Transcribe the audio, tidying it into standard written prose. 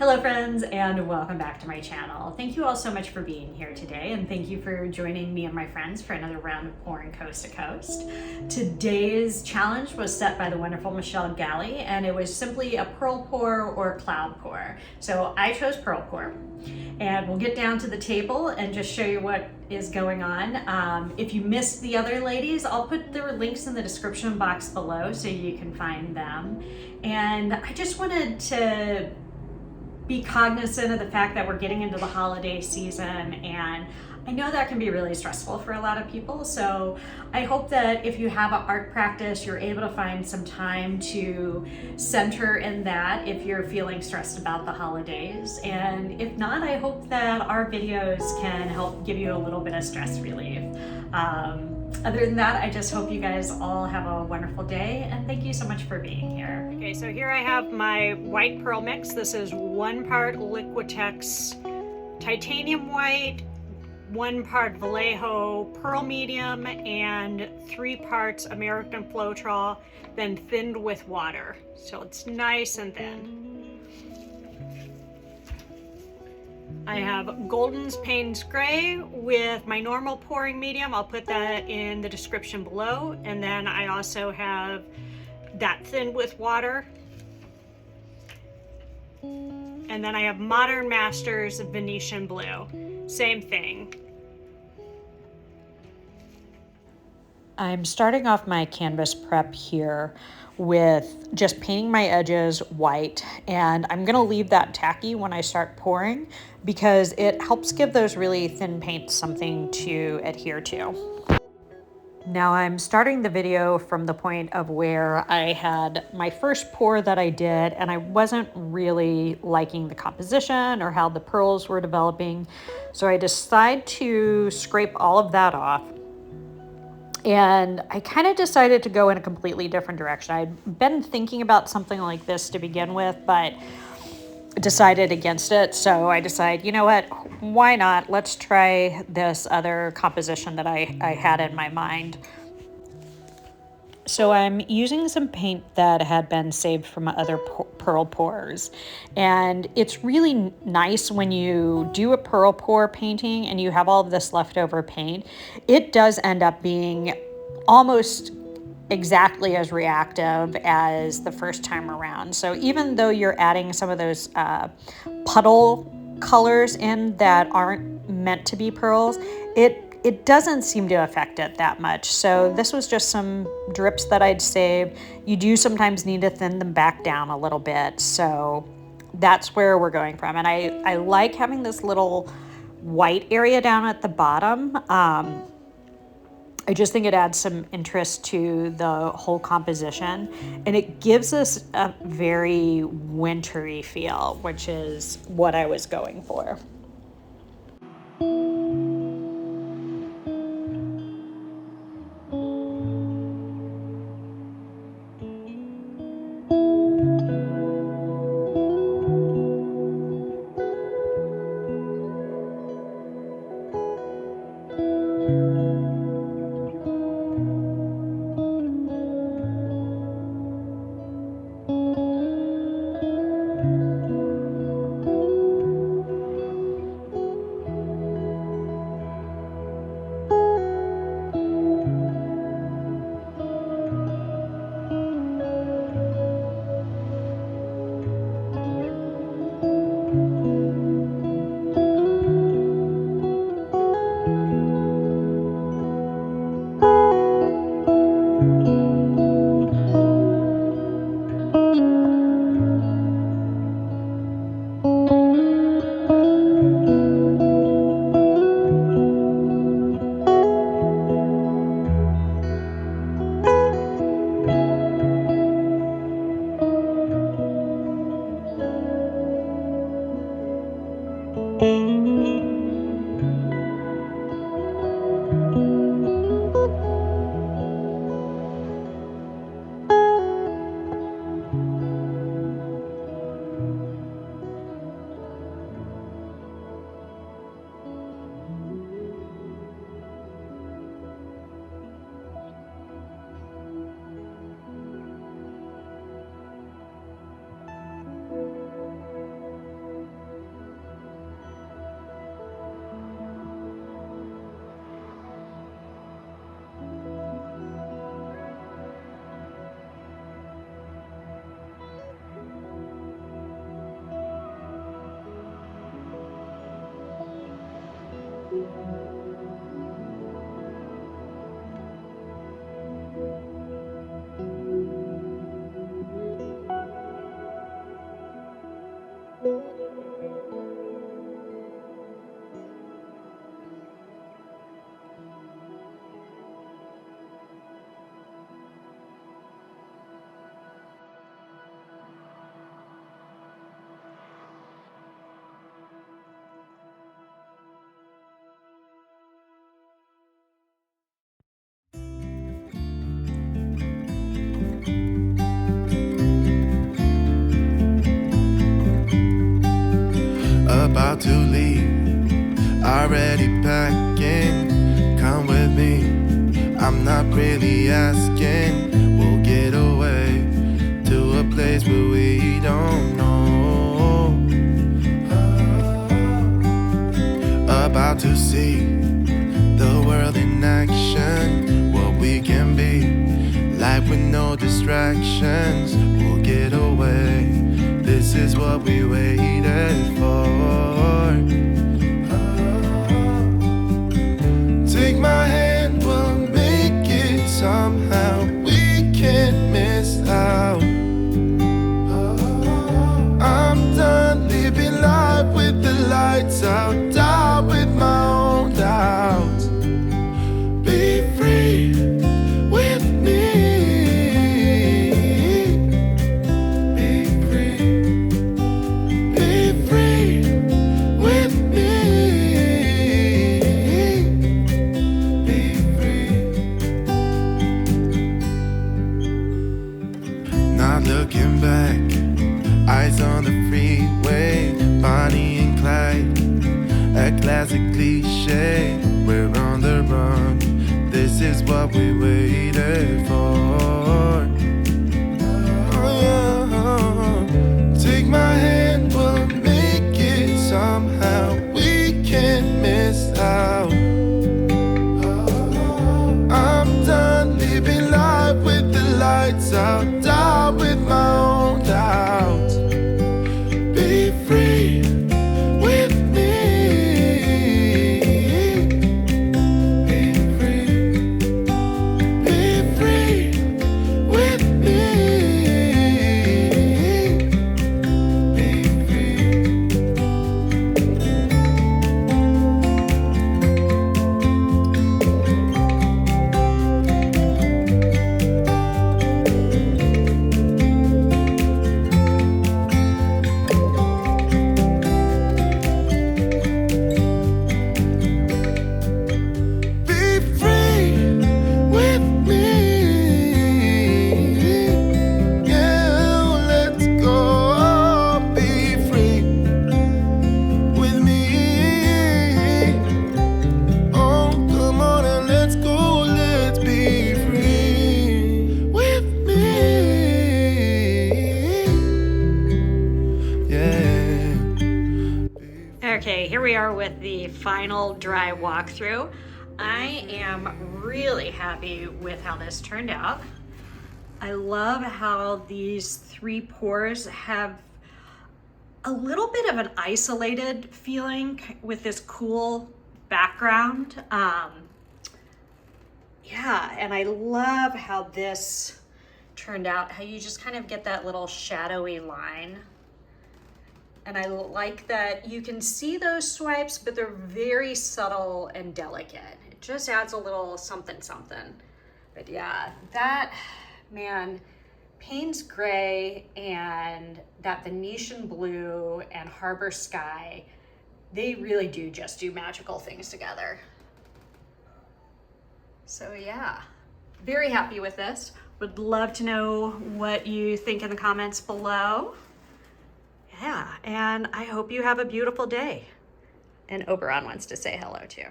Hello friends, and welcome back to my channel. Thank you all so much for being here today, and thank you for joining me and my friends for another round of pouring coast to coast. Today's challenge was set by the wonderful Michelle Galley, and it was simply a pearl pour or cloud pour. So I chose pearl pour, and we'll get down to the table and just show you what is going on. If you missed the other ladies, I'll put their links in the description box below so you can find them. And I just wanted to be cognizant of the fact that we're getting into the holiday season, and I know that can be really stressful for a lot of people. So I hope that if you have an art practice, you're able to find some time to center in that if you're feeling stressed about the holidays. And if not, I hope that our videos can help give you a little bit of stress relief. Other than that, I just hope you guys all have a wonderful day, and thank you so much for being here. Okay, so here I have my white pearl mix. This is 1 part Liquitex titanium white, 1 part Vallejo pearl medium, and 3 parts American Floetrol, then thinned with water. So it's nice and thin. I have Golden's Payne's Gray with my normal pouring medium. I'll put that in the description below. And then I also have that thinned with water. And then I have Modern Masters Venetian Blue. Same thing. I'm starting off my canvas prep here with just painting my edges white, and I'm gonna leave that tacky when I start pouring because it helps give those really thin paints something to adhere to. Now I'm starting the video from the point of where I had my first pour that I did, and I wasn't really liking the composition or how the pearls were developing. So I decided to scrape all of that off. And I kind of decided to go in a completely different direction. I'd been thinking about something like this to begin with, but decided against it. So I decided, you know what, why not? Let's try this other composition that I had in my mind. So I'm using some paint that had been saved from other pearl pours. And it's really nice when you do a pearl pour painting and you have all of this leftover paint. It does end up being almost exactly as reactive as the first time around. So even though you're adding some of those puddle colors in that aren't meant to be pearls, it doesn't seem to affect it that much. So this was just some drips that I'd saved. You do sometimes need to thin them back down a little bit. So that's where we're going from. And I like having this little white area down at the bottom. I just think it adds some interest to the whole composition, and it gives us a very wintry feel, which is what I was going for. about to leave, already packing. Come with me, I'm not really asking. We'll get away to a place where we don't know. About to see the world in action, what we can be, life with no distractions. We'll get away, this is what we waited for. Take my hand, we'll make it somehow. We can't miss out. I'm done living life with the lights out, down with my own doubts. Be free with me. Be free. Be free with me. Be free. Not looking back, eyes on the freeway, Bonnie and Clyde, a classic cliche. We're on the run, this is what we waited for. Oh, yeah. Take my hand, we'll make it somehow. We can't miss out. I'm done living life with the lights out, down with my own doubts. Be free with me. Be free. Be free with me. Be free. Be free with me. Yeah, let's go. Be free with me. Oh, come on and let's go. Let's be free with me. Yeah. Okay, here we are with the final dry walkthrough. I am really happy with how this turned out. I love how these three pours have a little bit of an isolated feeling with this cool background. Yeah, and I love how this turned out, how you just kind of get that little shadowy line. And I like that you can see those swipes, but they're very subtle and delicate. It just adds a little something, something. But yeah, that, man, Payne's Gray and that Venetian blue and Harbor Sky, they really do just do magical things together. So yeah, very happy with this. Would love to know what you think in the comments below. Yeah, and I hope you have a beautiful day. And Oberon wants to say hello too.